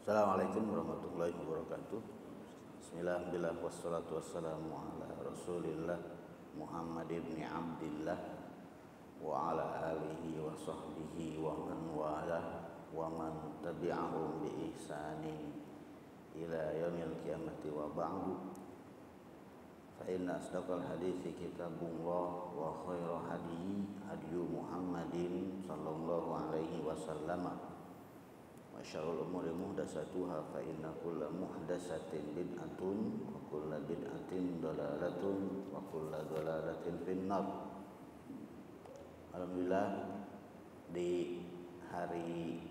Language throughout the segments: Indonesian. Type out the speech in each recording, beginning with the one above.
Assalamualaikum warahmatullahi wabarakatuh. Bismillah, wassalatu wassalamu ala Rasulillah Muhammad ibn Abdillah wa ala alihi wa sahbihi wa man wala wa man tabi'ahum bi ihsanin ila yaumil qiyamati wa ba'du. Fa inna asdaqal hadithi kitabullah wa khairal hadi Muhammadin sallallahu alaihi wasallam. Wa syarrul umuri muhdatsatuha fa inna kulla muhdatsatin bid'atun wa kulla bid'atin dhalalatun wa kulla dhalalatin finnar. Alhamdulillah di hari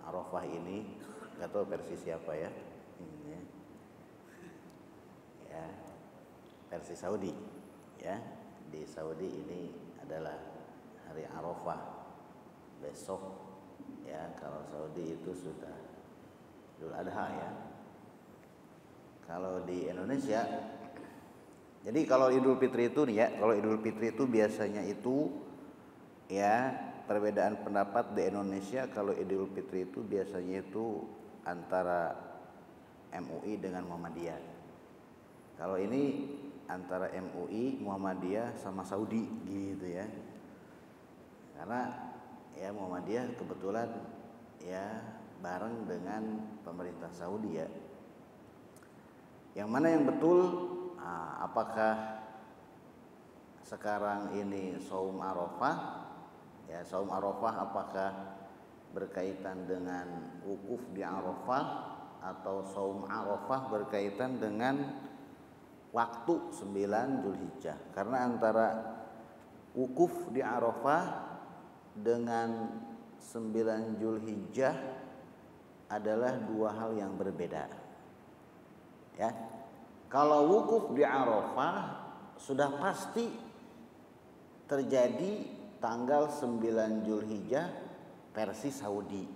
Arafah ini, enggak tahu versi siapa ya. Versi Saudi ya. Di Saudi ini adalah hari Arafah. Besok ya, kalau Saudi itu sudah Idul Adha ya. Kalau di Indonesia, jadi kalau Idul Fitri itu nih ya, kalau Idul Fitri itu biasanya itu ya, perbedaan pendapat di Indonesia. Kalau Idul Fitri itu biasanya itu antara MUI dengan Muhammadiyah. Kalau ini antara MUI, Muhammadiyah sama Saudi gitu ya. Karena ya Muhammadiyah kebetulan ya bareng dengan pemerintah Saudi ya. Yang mana yang betul? Apakah sekarang ini Shaum Arafah? Ya, Shaum Arafah apakah berkaitan dengan wukuf di Arafah atau Shaum Arafah berkaitan dengan waktu 9 Zulhijjah? Karena antara wukuf di Arafah dengan 9 Zulhijjah adalah dua hal yang berbeda. Ya. Kalau wukuf di Arafah sudah pasti terjadi tanggal 9 Zulhijjah versi Saudi.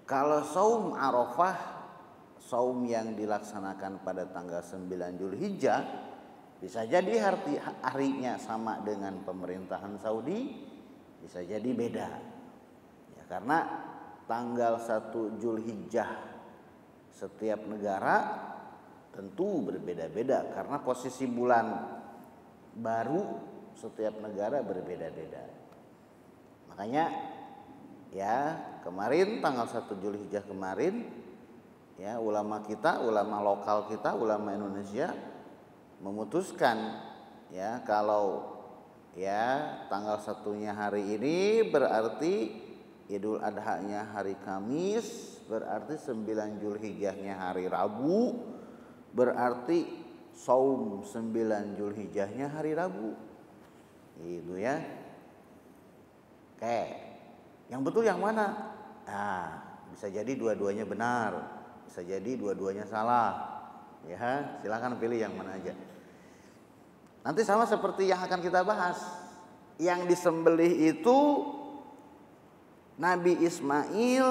Kalau Shaum Arafah, shaum yang dilaksanakan pada tanggal 9 Zulhijjah, bisa jadi harinya sama dengan pemerintahan Saudi, bisa jadi beda. Ya, karena tanggal 1 Zulhijjah setiap negara tentu berbeda-beda karena posisi bulan baru setiap negara berbeda-beda. Makanya ya kemarin tanggal 1 Zulhijjah kemarin ya ulama lokal kita, ulama Indonesia memutuskan ya kalau ya tanggal 1-nya hari ini berarti Idul Adha-nya hari Kamis, berarti 9 Zulhijjahnya hari Rabu, berarti Shaum 9 Zulhijjahnya hari Rabu. Gitu ya. Oke. Yang betul yang mana? Bisa jadi dua-duanya benar, bisa jadi dua-duanya salah. Ya, silakan pilih yang mana aja. Nanti sama seperti yang akan kita bahas. Yang disembelih itu Nabi Ismail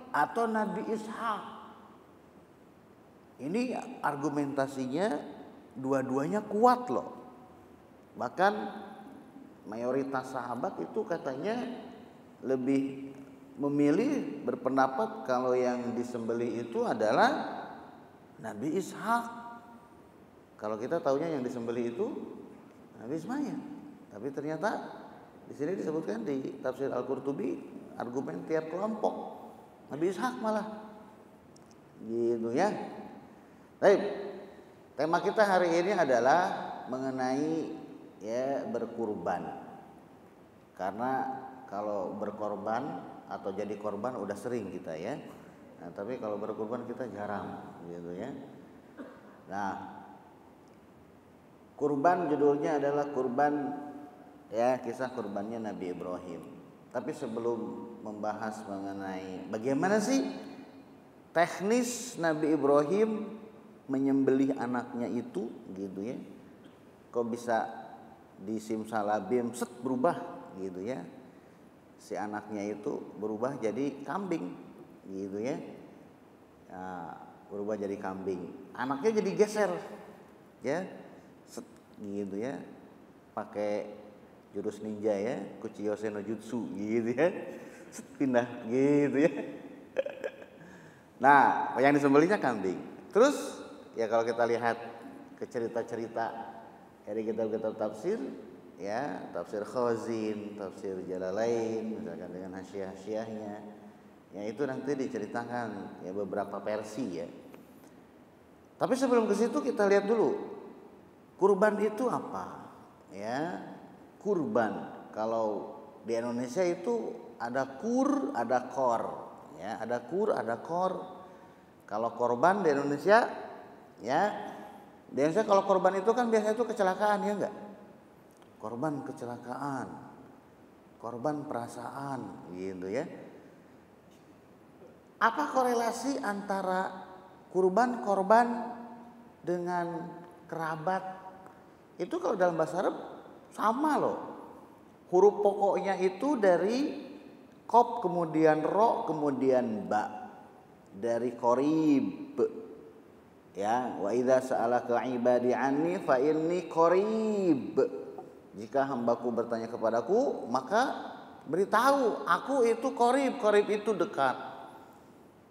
atau Nabi Ishak. Ini argumentasinya dua-duanya kuat loh. Bahkan mayoritas sahabat itu katanya lebih memilih berpendapat kalau yang disembelih itu adalah Nabi Ishak. Kalau kita taunya yang disembelih itu Nabi Ismail, tapi ternyata di sini disebutkan di tafsir Al-Qurtubi argumen tiap kelompok Nabi Ishak malah, gitu ya. Baik, tema kita hari ini adalah mengenai ya berkurban. Karena kalau berkorban atau jadi korban udah sering kita ya. Nah, tapi kalau berkurban kita jarang gitu ya. Nah, kurban judulnya adalah kurban ya, kisah kurbannya Nabi Ibrahim. Tapi sebelum membahas mengenai bagaimana sih teknis Nabi Ibrahim menyembelih anaknya itu gitu ya. Kok bisa disimsalabim berubah gitu ya. Si anaknya itu berubah jadi kambing gitu ya. Berubah jadi kambing. Anaknya jadi geser ya. Gitu ya. Pakai jurus ninja ya, Kuchiyose no Jutsu gitu ya. Pindah gitu ya. Nah, yang disembelihnya kambing. Terus ya kalau kita lihat ke cerita-cerita dari kitab-kitab tafsir, ya tafsir Khazin, tafsir Jalalain, misalkan dengan hasyiah-hasyiahnya, ya itu nanti diceritakan ya beberapa versi ya. Tapi sebelum ke situ kita lihat dulu kurban itu apa? Ya, kurban. Kalau di Indonesia itu ada kur, ada kor. Ya, ada kur, ada kor. Kalau korban di Indonesia, ya, di Indonesia kalau korban itu kan biasanya itu kecelakaan, ya enggak? Korban kecelakaan, korban perasaan, gitu ya. Apa korelasi antara kurban korban dengan kerabat? Itu kalau dalam bahasa Arab sama loh. Huruf pokoknya itu dari Qaf kemudian ro kemudian ba, dari qarib. Ya, wa idza sa'alaka 'ibadi 'anni fa inni qarib. Jika hambaku bertanya kepadaku, maka beritahu aku itu qarib. Qarib itu dekat.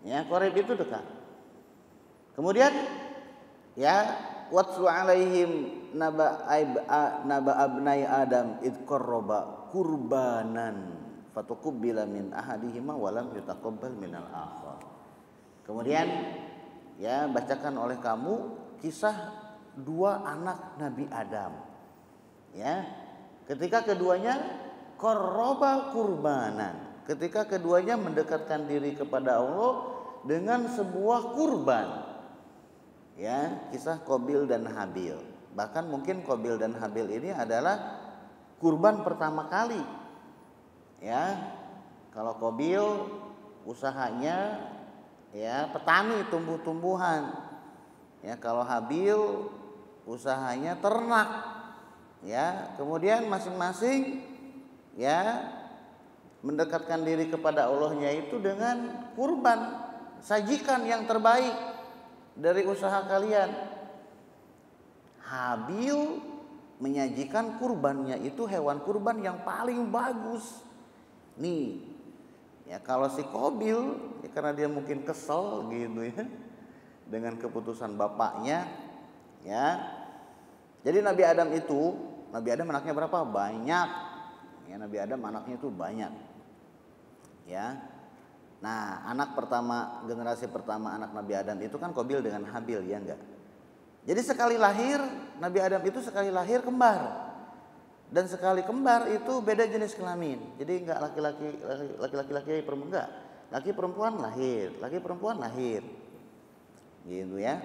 Ya, qarib itu dekat. Kemudian ya watlu 'alaihim naba abnai adam id qarraba qurbanan fatuqbila min ahadihima wa lam yutaqabbal minal akhar. Kemudian ya bacakan oleh kamu kisah dua anak Nabi Adam. Ya, ketika keduanya qarraba qurbanan, ketika keduanya mendekatkan diri kepada Allah dengan sebuah kurban. Ya, kisah Qabil dan Habil. Bahkan mungkin Qabil dan Habil ini adalah kurban pertama kali. Ya, kalau Qabil usahanya ya petani tumbuh-tumbuhan. Ya, kalau Habil usahanya ternak. Ya, kemudian masing-masing ya mendekatkan diri kepada Allahnya itu dengan kurban, sajikan yang terbaik dari usaha kalian. Habil menyajikan kurbannya itu hewan kurban yang paling bagus. Nih, ya kalau si Qabil ya karena dia mungkin kesel gitu ya dengan keputusan bapaknya, ya. Jadi Nabi Adam anaknya berapa? Banyak. Ya, Nabi Adam anaknya itu banyak. Ya. Nah, anak pertama, generasi pertama anak Nabi Adam itu kan Qabil dengan Habil, ya enggak? Jadi sekali lahir Nabi Adam itu sekali lahir kembar. Dan sekali kembar itu beda jenis kelamin. Jadi enggak laki-laki perempuan enggak. Laki perempuan lahir. Gitu ya.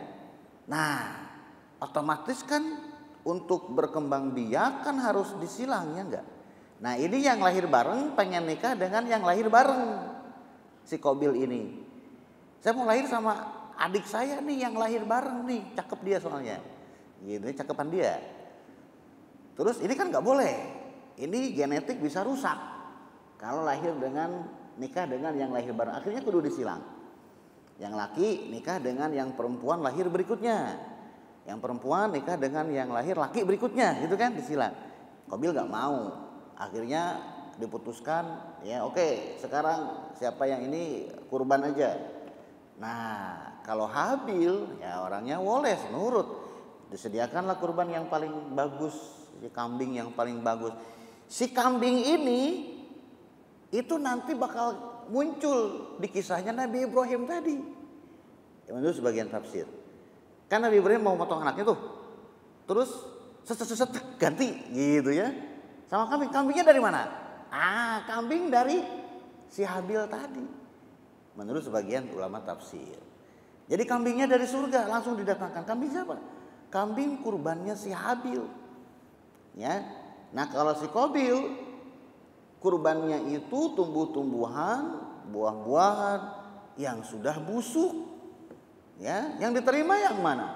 Nah, otomatis kan untuk berkembang biak kan harus disilang, ya enggak? Nah, ini yang lahir bareng pengen nikah dengan yang lahir bareng. Si Qabil ini. Saya mau lahir sama adik saya nih yang lahir bareng nih, cakep dia soalnya. Gitu, cakepan dia. Terus ini kan nggak boleh. Ini genetik bisa rusak. Kalau lahir dengan nikah dengan yang lahir bareng, akhirnya kudu disilang. Yang laki nikah dengan yang perempuan lahir berikutnya. Yang perempuan nikah dengan yang lahir laki berikutnya, gitu kan disilang. Qabil nggak mau. Akhirnya diputuskan, ya oke, sekarang siapa yang ini kurban aja. Nah, kalau Habil ya orangnya woles, nurut. Disediakanlah kurban yang paling bagus, si kambing yang paling bagus. Si kambing ini itu nanti bakal muncul di kisahnya Nabi Ibrahim tadi. Menurut sebagian tafsir. Kan Nabi Ibrahim mau motong anaknya tuh. Terus seset ganti gitu ya. Sama kambing. Kambingnya dari mana? Kambing dari si Habil tadi. Menurut sebagian ulama tafsir. Jadi kambingnya dari surga langsung didatangkan. Kambing siapa? Kambing kurbannya si Habil. Ya. Nah, kalau si Qabil kurbannya itu tumbuh-tumbuhan, buah-buahan yang sudah busuk. Ya, yang diterima yang mana?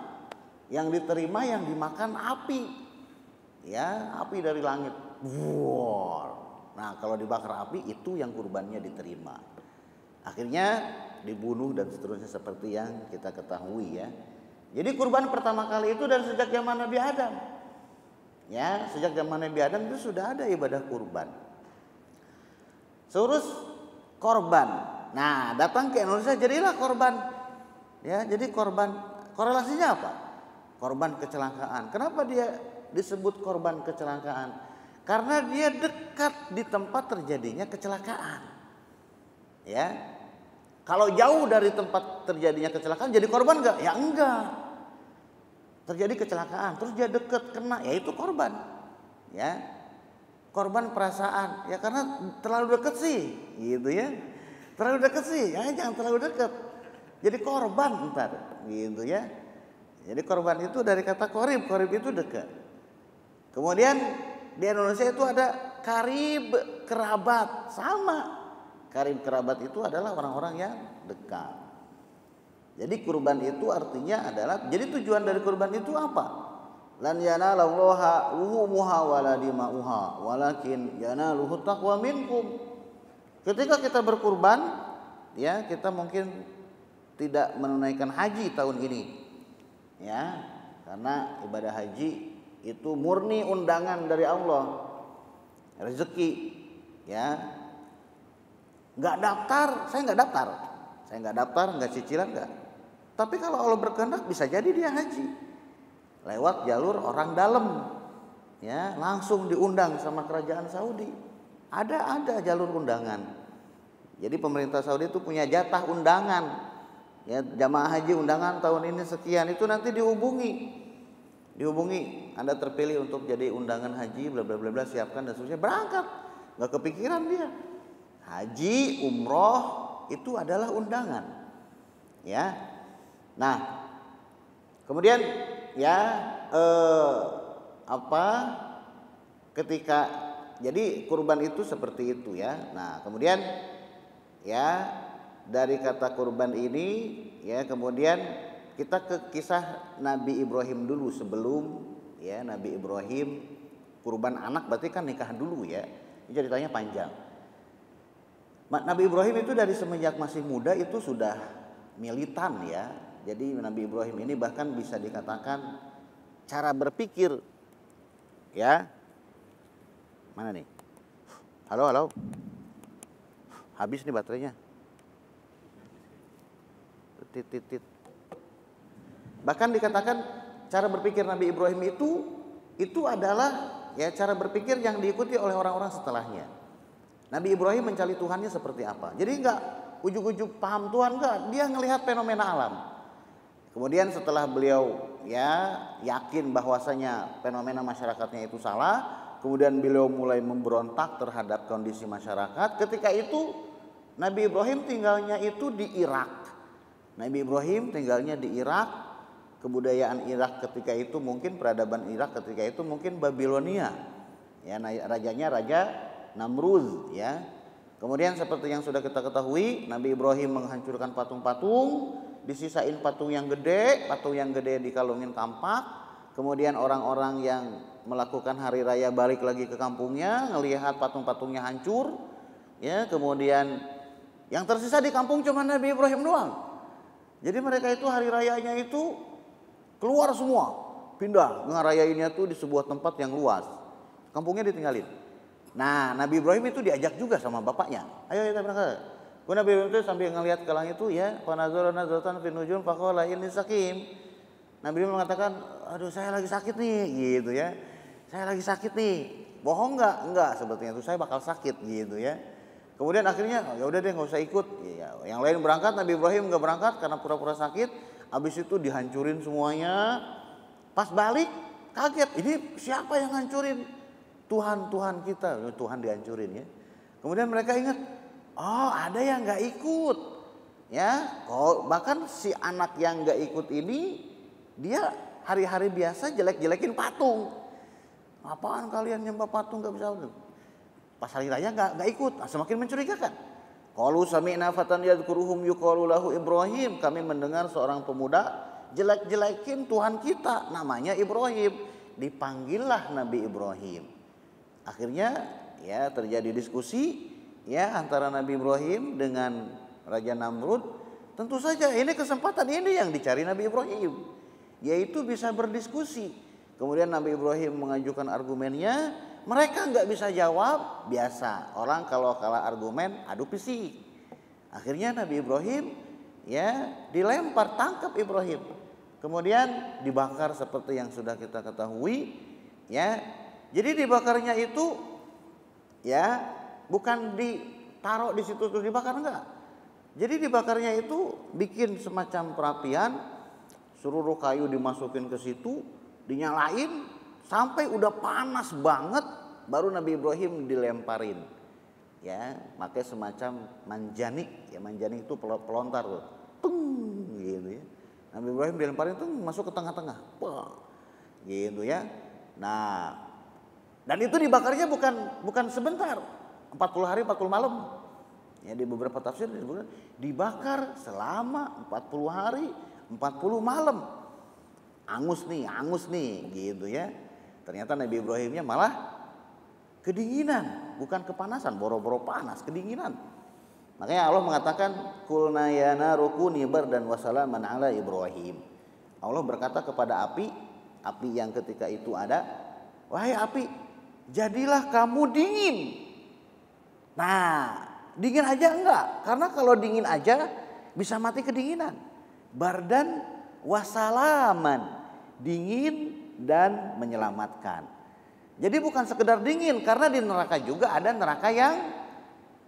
Yang diterima yang dimakan api. Ya, api dari langit. Wow. Nah, kalau dibakar api itu yang kurbannya diterima. Akhirnya dibunuh dan seterusnya seperti yang kita ketahui ya. Jadi kurban pertama kali itu dari sejak zaman Nabi Adam. Ya, sejak zaman Nabi Adam itu sudah ada ibadah kurban. Terus korban. Nah, datang ke Indonesia jadilah korban Ya, jadi korban, korelasinya apa? Korban kecelakaan. Kenapa dia disebut korban kecelakaan? Karena dia dekat di tempat terjadinya kecelakaan. Ya. Kalau jauh dari tempat terjadinya kecelakaan jadi korban enggak? Ya enggak. Terjadi kecelakaan terus dia dekat kena, ya itu korban. Ya. Korban perasaan. Ya karena terlalu dekat sih, gitu ya. Terlalu dekat sih, ya jangan terlalu dekat. Jadi korban ntar, gitu ya. Jadi korban itu dari kata korib, korib itu dekat. Kemudian di Indonesia itu ada karib, kerabat, sama. Karib kerabat itu adalah orang-orang yang dekat. Jadi kurban itu artinya adalah, jadi tujuan dari kurban itu apa? Lan yanalallaha luhumuha wala dima'uha walakin yanaluhu taqwa minkum. Ketika kita berkurban, ya kita mungkin tidak menunaikan haji tahun ini, ya karena ibadah haji itu murni undangan dari Allah, rezeki, ya nggak daftar, saya nggak daftar, nggak cicilan nggak. Tapi kalau Allah berkehendak bisa jadi dia haji lewat jalur orang dalam, ya langsung diundang sama kerajaan Saudi. Ada jalur undangan. Jadi pemerintah Saudi itu punya jatah undangan. Ya, jamaah haji undangan tahun ini sekian, itu nanti dihubungi, Anda terpilih untuk jadi undangan haji, bla bla bla bla, siapkan dan seterusnya, berangkat. Nggak kepikiran dia. Haji, umroh itu adalah undangan, ya. Nah, kemudian ya ketika jadi kurban itu seperti itu ya. Nah, kemudian ya dari kata kurban ini ya, kemudian kita ke kisah Nabi Ibrahim dulu sebelum ya Nabi Ibrahim kurban anak, berarti kan nikah dulu ya. Ini ceritanya panjang. Nabi Ibrahim itu dari semenjak masih muda itu sudah militan ya. Jadi Nabi Ibrahim ini bahkan bisa dikatakan cara berpikir ya. Mana nih? Halo. Habis nih baterainya. Titit. Bahkan dikatakan cara berpikir Nabi Ibrahim itu adalah ya cara berpikir yang diikuti oleh orang-orang setelahnya. Nabi Ibrahim mencari Tuhannya seperti apa. Jadi enggak ujuk-ujuk paham Tuhan, enggak, dia ngelihat fenomena alam. Kemudian setelah beliau ya yakin bahwasanya fenomena masyarakatnya itu salah, kemudian beliau mulai memberontak terhadap kondisi masyarakat. Ketika itu Nabi Ibrahim tinggalnya itu di Irak. Nabi Ibrahim tinggalnya di Irak. Kebudayaan Irak ketika itu mungkin, peradaban Irak ketika itu mungkin Babilonia. Ya, rajanya Raja Namrud ya. Kemudian seperti yang sudah kita ketahui, Nabi Ibrahim menghancurkan patung-patung, disisain patung yang gede dikalungin kampak. Kemudian orang-orang yang melakukan hari raya balik lagi ke kampungnya, ngelihat patung-patungnya hancur. Ya, kemudian yang tersisa di kampung cuma Nabi Ibrahim doang. Jadi mereka itu hari rayanya itu keluar semua, pindah ngerayainnya tuh di sebuah tempat yang luas. Kampungnya ditinggalin. Nah, Nabi Ibrahim itu diajak juga sama bapaknya. Ayo kita berangkat. Nabi Ibrahim itu sambil ngelihat ke langit itu ya, fanazara nazratan fin nujum faqala inni sakim. Nabi Ibrahim mengatakan, aduh saya lagi sakit nih, gitu ya. Saya lagi sakit nih. Bohong enggak? Enggak, sebetulnya itu saya bakal sakit gitu ya. Kemudian akhirnya ya udah deh nggak usah ikut. Ya, yang lain berangkat, Nabi Ibrahim nggak berangkat karena pura-pura sakit. Habis itu dihancurin semuanya. Pas balik kaget, ini siapa yang hancurin? Tuhan kita, Tuhan dihancurin ya. Kemudian mereka ingat, oh ada yang nggak ikut, ya. Oh bahkan si anak yang nggak ikut ini dia hari-hari biasa jelek-jelekin patung. Apaan kalian nyembah patung nggak bisa? Pas hari raya nggak ikut, semakin mencurigakan. Qalu sami'na fatan yadhkuruhum yuqalu lahu Ibrahim. Kami mendengar seorang pemuda jelek-jelekin Tuhan kita, namanya Ibrahim. Dipanggillah Nabi Ibrahim. Akhirnya ya terjadi diskusi ya antara Nabi Ibrahim dengan Raja Namrud. Tentu saja ini kesempatan ini yang dicari Nabi Ibrahim, yaitu bisa berdiskusi. Kemudian Nabi Ibrahim mengajukan argumennya. Mereka nggak bisa jawab, biasa orang kalau kalah argumen adu fisik. Akhirnya Nabi Ibrahim ya dilempar, tangkap Ibrahim. Kemudian dibakar seperti yang sudah kita ketahui, ya. Jadi dibakarnya itu ya bukan ditaruh di situ terus dibakar, enggak. Jadi dibakarnya itu bikin semacam perapian, seluruh kayu dimasukin ke situ, dinyalain sampai udah panas banget, baru Nabi Ibrahim dilemparin. Ya, pakai semacam manjanik. Ya, manjanik itu pelontar tuh. Tung gitu ya. Nabi Ibrahim dilemparin tuh masuk ke tengah-tengah. Wah, gitu ya. Nah, dan itu dibakarnya bukan sebentar. 40 hari 40 malam. Ya, di beberapa tafsir disebutkan dibakar selama 40 hari 40 malam. Angus nih gitu ya. Ternyata Nabi Ibrahimnya malah kedinginan, bukan kepanasan, boro-boro panas, kedinginan. Makanya Allah mengatakan kulna ya naru kuni bardan wa salaman ala Ibrahim. Allah berkata kepada api yang ketika itu ada, wahai api, jadilah kamu dingin. Nah, dingin aja enggak, karena kalau dingin aja bisa mati kedinginan. Bardan wasalaman, dingin dan menyelamatkan. Jadi bukan sekedar dingin, karena di neraka juga ada neraka yang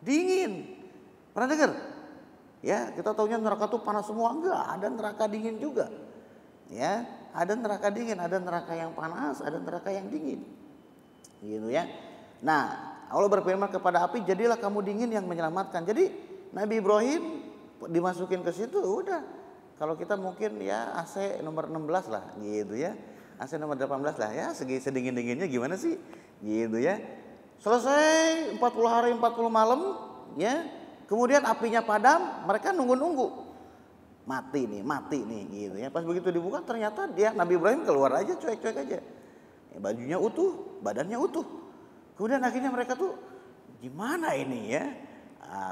dingin. Pernah dengar? Ya, kita taunya neraka tuh panas semua, enggak, ada neraka dingin juga. Ya, ada neraka dingin, ada neraka yang panas, ada neraka yang dingin. Gitu ya. Nah, Allah berfirman kepada api, jadilah kamu dingin yang menyelamatkan. Jadi Nabi Ibrahim dimasukin ke situ, udah. Kalau kita mungkin ya AC nomor 16 lah, gitu ya. AC nomor 18 lah ya, segi sedingin-dinginnya gimana sih? Gitu ya. Selesai 40 hari 40 malam, ya. Kemudian apinya padam, mereka nunggu-nunggu. Mati nih gitu ya. Pas begitu dibuka ternyata dia Nabi Ibrahim keluar aja cuek-cuek aja. Ya, bajunya utuh, badannya utuh. Kemudian akhirnya mereka tuh gimana ini ya?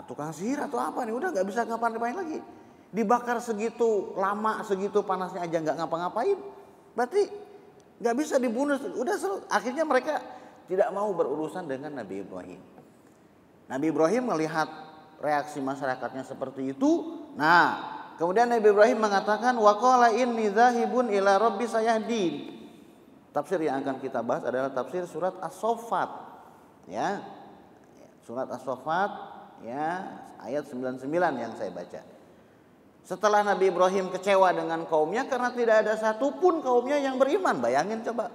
Tukang sihir atau apa nih? Udah nggak bisa ngapa-ngapain lagi. Dibakar segitu lama, segitu panasnya aja nggak ngapa-ngapain. Berarti nggak bisa dibunuh. Udah akhirnya mereka tidak mau berurusan dengan Nabi Ibrahim. Nabi Ibrahim melihat reaksi masyarakatnya seperti itu. Nah, kemudian Nabi Ibrahim mengatakan wa qala inni dzahibun ila rabbi sayahdin. Tafsir yang akan kita bahas adalah tafsir surat As-Saffat. Ya. Surat As-Saffat ya, ayat 99 yang saya baca. Setelah Nabi Ibrahim kecewa dengan kaumnya karena tidak ada satupun kaumnya yang beriman. Bayangin coba.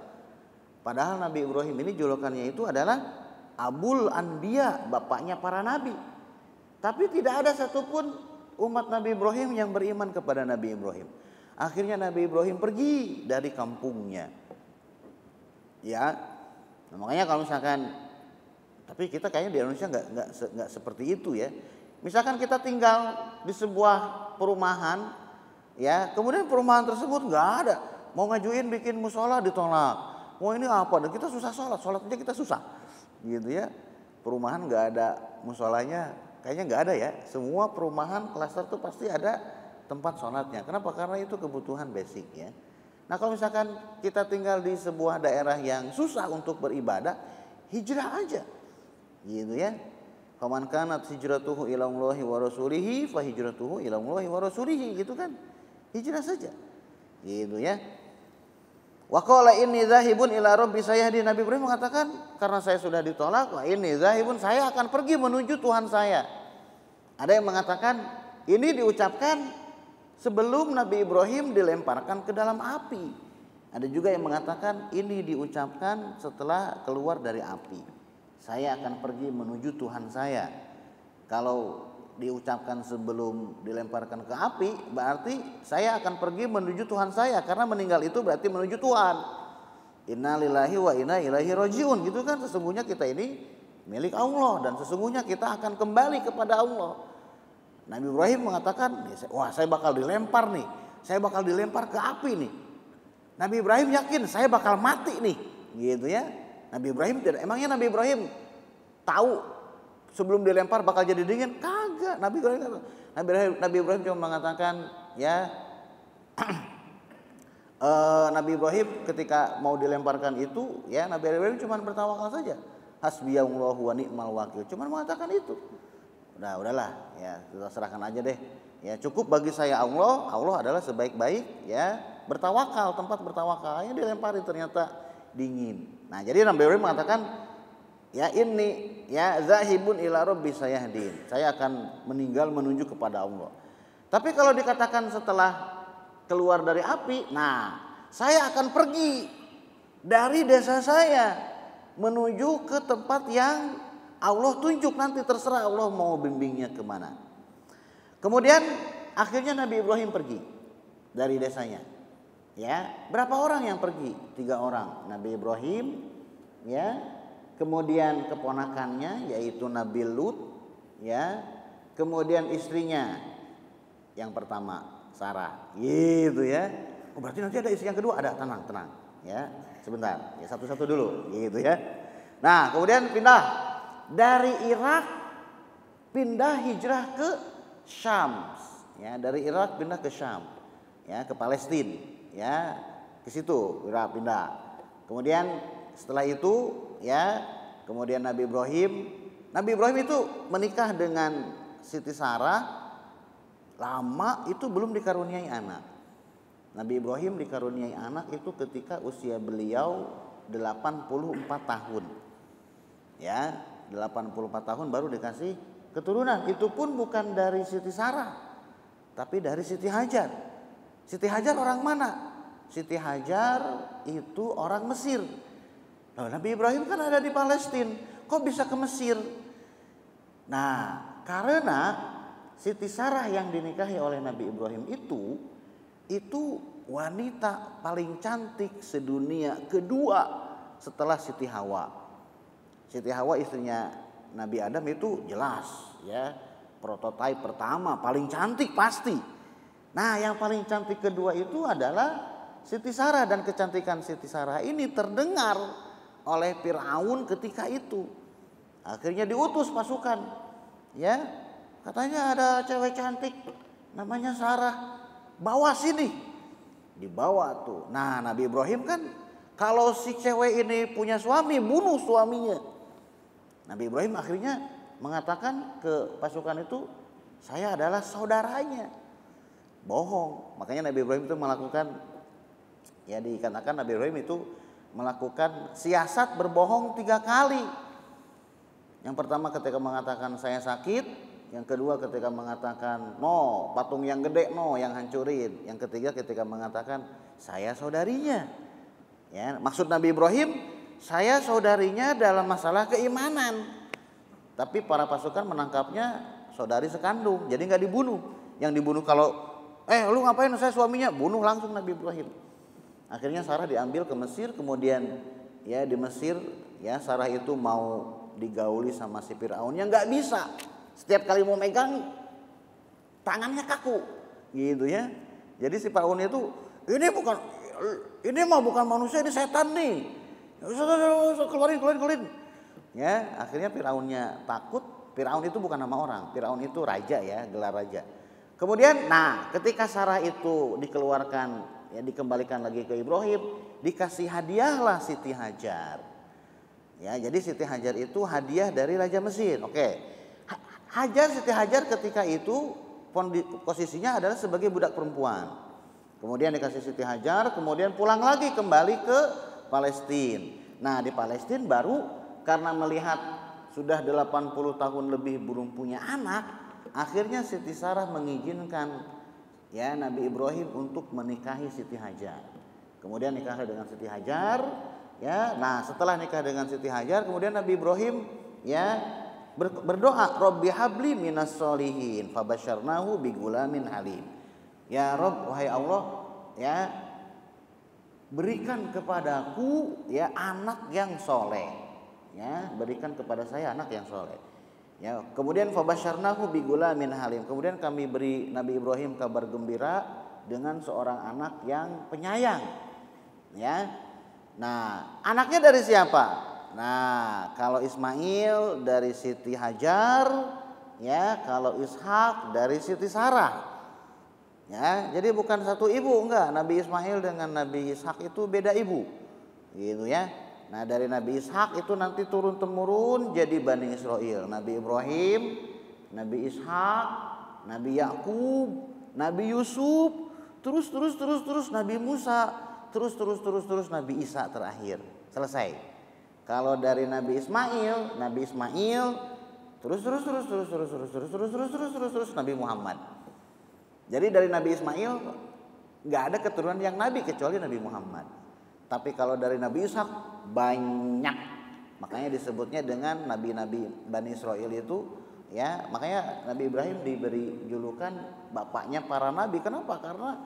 Padahal Nabi Ibrahim ini julukannya itu adalah Abul Anbiya, bapaknya para nabi. Tapi tidak ada satupun umat Nabi Ibrahim yang beriman kepada Nabi Ibrahim. Akhirnya Nabi Ibrahim pergi dari kampungnya. Ya, nah, makanya kalau misalkan, tapi kita kayaknya di Indonesia nggak seperti itu ya. Misalkan kita tinggal di sebuah perumahan, ya, kemudian perumahan tersebut nggak ada, mau ngajuin bikin musola ditolak, mau ini apa, dan kita susah sholat aja kita susah, gitu ya. Perumahan nggak ada musolanya, kayaknya nggak ada ya. Semua perumahan klaster tuh pasti ada tempat sholatnya. Kenapa? Karena itu kebutuhan basic ya. Nah kalau misalkan kita tinggal di sebuah daerah yang susah untuk beribadah, hijrah aja, gitu ya. Faman kanat hijratuhu ila Allahi wa rasulihi fa hijratuhu ila Allahi wa rasulihi, gitu kan. Hijrah saja. Gitu ya. Wa qala inni dzahibun ila rabbi sayahdin. Nabi Ibrahim mengatakan, karena saya sudah ditolak, wa inni dzahibun, saya akan pergi menuju Tuhan saya. Ada yang mengatakan ini diucapkan sebelum Nabi Ibrahim dilemparkan ke dalam api. Ada juga yang mengatakan ini diucapkan setelah keluar dari api. Saya akan pergi menuju Tuhan saya. Kalau diucapkan sebelum dilemparkan ke api, berarti saya akan pergi menuju Tuhan saya. Karena meninggal itu berarti menuju Tuhan. Inna lillahi wa inna ilaihi rajiun. Gitu kan, sesungguhnya kita ini milik Allah. Dan sesungguhnya kita akan kembali kepada Allah. Nabi Ibrahim mengatakan, wah saya bakal dilempar nih. Saya bakal dilempar ke api nih. Nabi Ibrahim yakin saya bakal mati nih. Gitu ya. Nabi Ibrahim tidak, emangnya Nabi Ibrahim tahu sebelum dilempar bakal jadi dingin? Kagak. Nabi Ibrahim cuma mengatakan ya Nabi Ibrahim ketika mau dilemparkan itu ya, Nabi Ibrahim cuma bertawakal saja. Hasbiyallahu wa ni'mal wakil. Cuma mengatakan itu. Udahlah ya, kita serahkan aja deh. Ya, cukup bagi saya Allah, Allah adalah sebaik-baik ya bertawakal, tempat bertawakal. Yang dilempari ternyata dingin. Nah, jadi Nabi Ibrahim mengatakan, ya ini ya zahibun ila rabbi sayahdin. Saya akan meninggal menuju kepada Allah. Tapi kalau dikatakan setelah keluar dari api, nah, saya akan pergi dari desa saya menuju ke tempat yang Allah tunjuk, nanti terserah Allah mau bimbingnya kemana. Kemudian akhirnya Nabi Ibrahim pergi dari desanya. Ya, berapa orang yang pergi? 3 orang. Nabi Ibrahim, ya, kemudian keponakannya yaitu Nabi Lut, ya, kemudian istrinya yang pertama Sarah, gitu ya. Oh, berarti nanti ada istri yang kedua, ada, tenang, ya, sebentar, ya satu-satu dulu, gitu ya. Nah, kemudian pindah dari Irak, pindah hijrah ke Syam, ya, dari Irak pindah ke Syam, ya, ke Palestina, ya, ke situ Irak pindah. Kemudian setelah itu, ya, kemudian Nabi Ibrahim itu menikah dengan Siti Sarah, lama itu belum dikaruniai anak. Nabi Ibrahim dikaruniai anak itu ketika usia beliau 84 tahun, ya, 84 tahun baru dikasih keturunan. Itu pun bukan dari Siti Sarah, tapi dari Siti Hajar. Siti Hajar orang mana? Siti Hajar itu orang Mesir. Nah, Nabi Ibrahim kan ada di Palestina, kok bisa ke Mesir? Nah, karena Siti Sarah yang dinikahi oleh Nabi Ibrahim itu wanita paling cantik sedunia kedua setelah Siti Hawa. Siti Hawa istrinya Nabi Adam itu jelas ya, prototipe pertama paling cantik pasti. Nah, yang paling cantik kedua itu adalah Siti Sarah, dan kecantikan Siti Sarah ini terdengar oleh Firaun ketika itu. Akhirnya diutus pasukan, ya, katanya ada cewek cantik namanya Sarah, bawa sini. Dibawa tuh. Nah, Nabi Ibrahim kan kalau si cewek ini punya suami, bunuh suaminya. Nabi Ibrahim akhirnya mengatakan ke pasukan itu, saya adalah saudaranya. Bohong. Makanya Nabi Ibrahim itu melakukan, ya, dikatakan Nabi Ibrahim itu melakukan siasat berbohong 3 kali. Yang pertama ketika mengatakan saya sakit, yang kedua ketika mengatakan no, patung yang gede no, yang hancurin. Yang ketiga ketika mengatakan saya saudarinya. Ya, maksud Nabi Ibrahim, saya saudarinya dalam masalah keimanan. Tapi para pasukan menangkapnya saudari sekandung, jadi nggak dibunuh. Yang dibunuh kalau lu ngapain, saya suaminya, bunuh langsung Nabi Ibrahim. Akhirnya Sarah diambil ke Mesir, kemudian ya di Mesir ya Sarah itu mau digauli sama si Firaun, yang nggak bisa. Setiap kali mau megang tangannya kaku, gitu ya. Jadi si Firaun itu ini mah bukan manusia, ini setan nih. Keluarin. Ya, akhirnya Firaunnya takut. Firaun itu bukan nama orang, Firaun itu raja ya, gelar raja. Kemudian, nah, ketika Sarah itu dikeluarkan, ya dikembalikan lagi ke Ibrahim, dikasih hadiahlah Siti Hajar. Ya, jadi Siti Hajar itu hadiah dari Raja Mesir. Oke. Siti Hajar ketika itu posisinya adalah sebagai budak perempuan. Kemudian dikasih Siti Hajar, kemudian pulang lagi kembali ke Palestina. Nah, di Palestina baru karena melihat sudah 80 tahun lebih belum punya anak, akhirnya Siti Sarah mengizinkan ya Nabi Ibrahim untuk menikahi Siti Hajar. Kemudian nikah dengan Siti Hajar, ya. Nah, setelah nikah dengan Siti Hajar, kemudian Nabi Ibrahim ya berdoa, Rabbi habli minas solihin fabasyarnahu bigulamin halim. Ya Rabb, wahai Allah, ya, berikan kepadaku ya anak yang soleh, ya, berikan kepada saya anak yang soleh. Ya, kemudian fabasyarnahu bigulamin halim. Kemudian kami beri Nabi Ibrahim kabar gembira dengan seorang anak yang penyayang. Ya. Nah, anaknya dari siapa? Nah, kalau Ismail dari Siti Hajar, ya, kalau Ishak dari Siti Sarah. Ya, jadi bukan satu ibu, enggak. Nabi Ismail dengan Nabi Ishak itu beda ibu. Gitu ya. Nah, dari Nabi Ishak itu nanti turun temurun jadi Bani Israel. Nabi Ibrahim, Nabi Ishak, Nabi Yakub, Nabi Yusuf, terus Nabi Musa, terus Nabi Isa terakhir. Selesai. Kalau dari Nabi Ismail, terus Nabi Muhammad. Jadi dari Nabi Ismail nggak ada keturunan yang nabi kecuali Nabi Muhammad. Tapi kalau dari Nabi Ishak banyak. Makanya disebutnya dengan nabi-nabi Bani Israel itu, ya, makanya Nabi Ibrahim diberi julukan bapaknya para nabi. Kenapa? Karena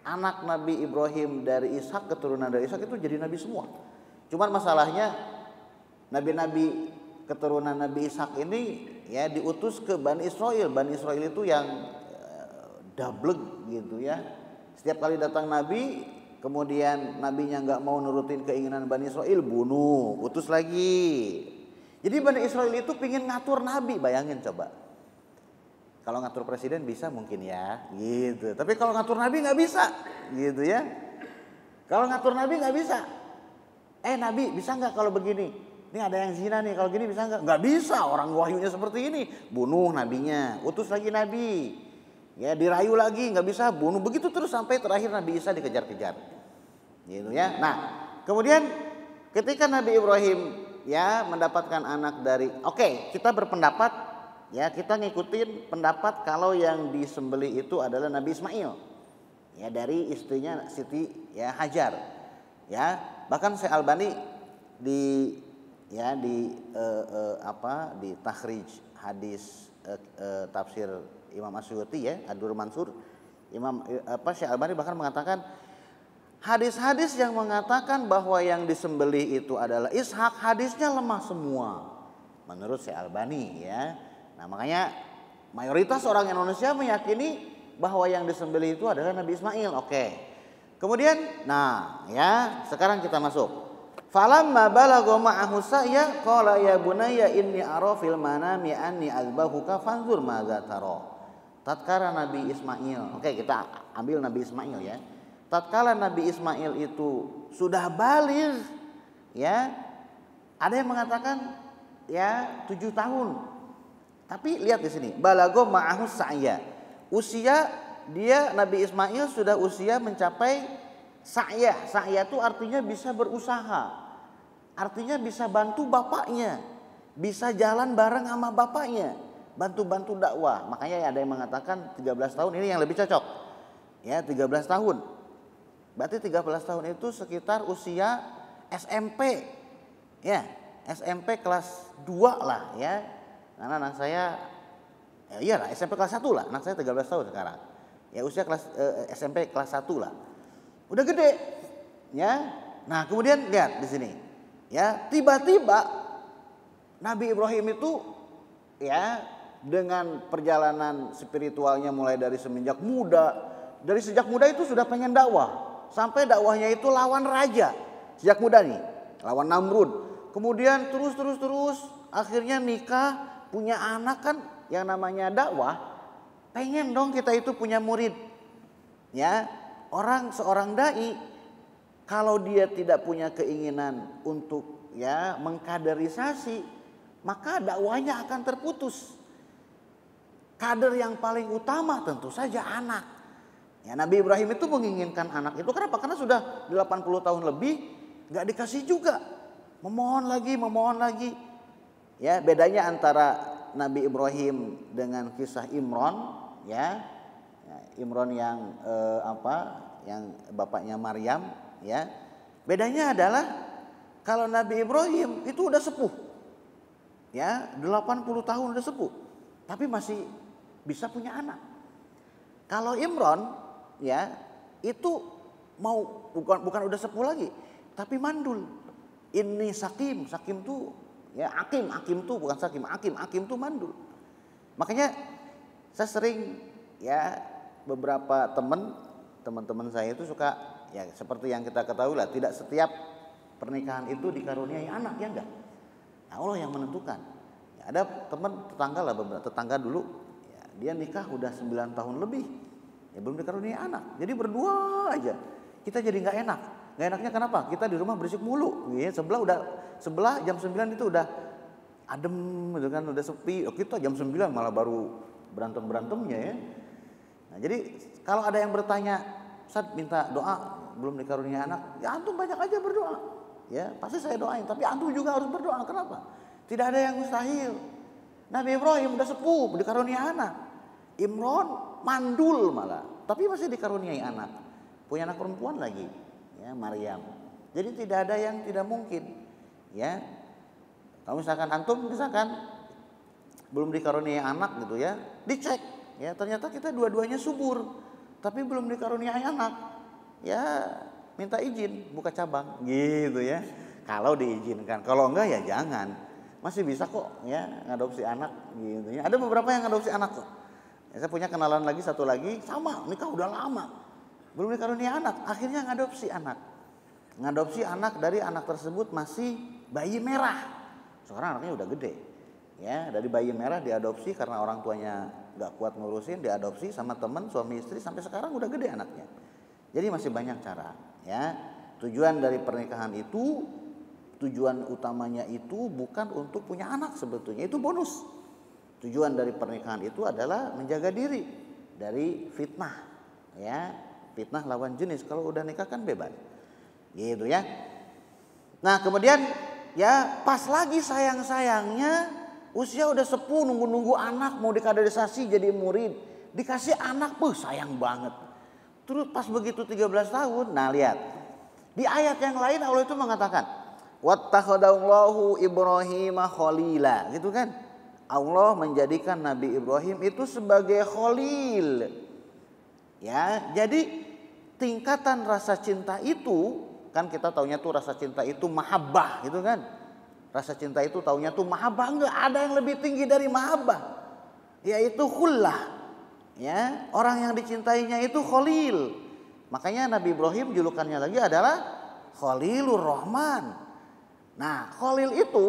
anak Nabi Ibrahim dari Ishak, keturunan dari Ishak itu jadi nabi semua. Cuman masalahnya nabi-nabi keturunan Nabi Ishak ini ya diutus ke Bani Israel. Bani Israel itu yang dablek gitu ya. Setiap kali datang nabi, kemudian nabinya nggak mau nurutin keinginan Bani Israel, bunuh, utus lagi. Jadi Bani Israel itu pingin ngatur nabi, bayangin coba. Kalau ngatur presiden bisa mungkin ya, gitu. Tapi kalau ngatur nabi nggak bisa, gitu ya. Kalau ngatur nabi nggak bisa. Nabi bisa nggak kalau begini? Ini ada yang zina nih, kalau gini bisa nggak? Nggak bisa, orang wahyunya seperti ini, bunuh nabinya, utus lagi nabi. Ya dirayu lagi nggak bisa, bunuh, begitu terus sampai terakhir Nabi Isa dikejar-kejar, gitu ya. Nah kemudian ketika Nabi Ibrahim ya mendapatkan anak dari, kita berpendapat ya, kita ngikutin pendapat kalau yang disembelih itu adalah Nabi Ismail ya, dari istrinya Siti ya Hajar ya. Bahkan Syekh Albani di takhrij hadis tafsir Imam Asyuti ya, Ad-Durr Mansur, Syekh Albani bahkan mengatakan hadis-hadis yang mengatakan bahwa yang disembelih itu adalah Ishak, hadisnya lemah semua menurut Syekh Albani ya. Nah makanya mayoritas orang Indonesia meyakini bahwa yang disembelih itu adalah Nabi Ismail. Kemudian sekarang kita masuk. Falamma balagha ma'ahu sa'ya qala ya bunayya inni ara fil manami anni azbahuka fanzur madza tara. Tatkala Nabi Ismail, kita ambil Nabi Ismail ya. Tatkala Nabi Ismail itu sudah baligh ya, ada yang mengatakan ya 7 tahun. Tapi lihat di sini, balagha ma'ahu sa'ya. Usia dia Nabi Ismail sudah usia mencapai sa'ya. Sa'ya itu artinya bisa berusaha. Artinya bisa bantu bapaknya, bisa jalan bareng sama bapaknya, bantu-bantu dakwah. Makanya ada yang mengatakan 13 tahun ini yang lebih cocok. Ya, 13 tahun. Berarti 13 tahun itu sekitar usia SMP. Ya, SMP kelas 2 lah ya. Karena anak saya iyalah SMP kelas 1 lah. Anak saya 13 tahun sekarang. Ya, usia kelas SMP kelas 1 lah. Udah gede. Ya. Nah, kemudian lihat di sini. Ya, tiba-tiba Nabi Ibrahim itu ya dengan perjalanan spiritualnya mulai dari semenjak muda, dari sejak muda itu sudah pengen dakwah, sampai dakwahnya itu lawan raja sejak muda nih, lawan Namrud. Kemudian terus akhirnya nikah, punya anak, kan yang namanya dakwah pengen dong kita itu punya murid. Ya, seorang dai kalau dia tidak punya keinginan untuk ya mengkaderisasi, maka dakwahnya akan terputus. Kader yang paling utama tentu saja anak. Ya, Nabi Ibrahim itu menginginkan anak itu kenapa? Karena sudah 80 tahun lebih nggak dikasih juga. Memohon lagi. Ya, bedanya antara Nabi Ibrahim dengan kisah Imron ya. Imron yang yang bapaknya Maryam ya. Bedanya adalah kalau Nabi Ibrahim itu udah sepuh. Ya, 80 tahun udah sepuh. Tapi masih bisa punya anak. Kalau Imron ya, itu mau bukan udah sepuh lagi, tapi mandul. Ini sakim tuh ya, akim tuh bukan sakim, akim tuh mandul. Makanya saya sering ya, beberapa teman-teman saya itu suka ya, seperti yang kita ketahui lah, tidak setiap pernikahan itu dikaruniai anak, ya enggak. Nah, Allah yang menentukan. Ya, ada tetangga lah, beberapa tetangga dulu ya, dia nikah udah 9 tahun lebih ya belum dikaruniai anak. Jadi berdua aja. Kita jadi nggak enak. Nggak enaknya kenapa? Kita di rumah berisik mulu. Ya, sebelah jam 9 itu udah adem gitu kan, udah sepi. Kita jam 9 malah baru berantem-berantemnya ya. Nah, jadi kalau ada yang bertanya, Ustaz minta doa belum dikarunia anak, ya antum banyak aja berdoa. Ya, pasti saya doain, tapi antum juga harus berdoa. Kenapa? Tidak ada yang mustahil. Nabi Ibrahim udah sepuh, dikarunia anak. Imron mandul malah, tapi masih dikaruniai anak. Punya anak perempuan lagi, ya Maryam. Jadi tidak ada yang tidak mungkin. Ya, kalau misalkan antum belum dikaruniai anak gitu ya, dicek. Ya ternyata kita dua-duanya subur, tapi belum dikaruniai anak. Ya minta izin buka cabang gitu ya. Kalau diizinkan, kalau enggak ya jangan. Masih bisa kok ya ngadopsi anak gitu ya. Ada beberapa yang ngadopsi anak kok. Ya, saya punya kenalan lagi satu lagi sama nikah udah lama belum dikarunia anak, akhirnya ngadopsi anak. Ngadopsi anak dari anak tersebut masih bayi merah. Sekarang anaknya udah gede. Ya dari bayi merah diadopsi karena orang tuanya nggak kuat ngurusin, diadopsi sama teman suami istri sampai sekarang udah gede anaknya. Jadi masih banyak cara. Ya tujuan dari pernikahan itu, tujuan utamanya itu bukan untuk punya anak sebetulnya, itu bonus. Tujuan dari pernikahan itu adalah menjaga diri dari fitnah, ya fitnah lawan jenis. Kalau udah nikah kan bebas, gitu ya. Nah kemudian ya pas lagi sayang-sayangnya usia udah sepuh, nunggu-nunggu anak mau dikaderisasi jadi murid, dikasih anak, sayang banget. Terus pas begitu 13 tahun, nah lihat di ayat yang lain Allah itu mengatakan wattakhadallahu Ibrahim khalila, gitu kan? Allah menjadikan Nabi Ibrahim itu sebagai khalil. Ya, jadi tingkatan rasa cinta itu kan kita taunya tuh rasa cinta itu mahabbah, gitu kan? Rasa cinta itu taunya tuh mahabbah, enggak ada yang lebih tinggi dari mahabbah, yaitu khullah. Ya, orang yang dicintainya itu khalil. Makanya Nabi Ibrahim julukannya lagi adalah Khalilur Rahman. Nah, khalil itu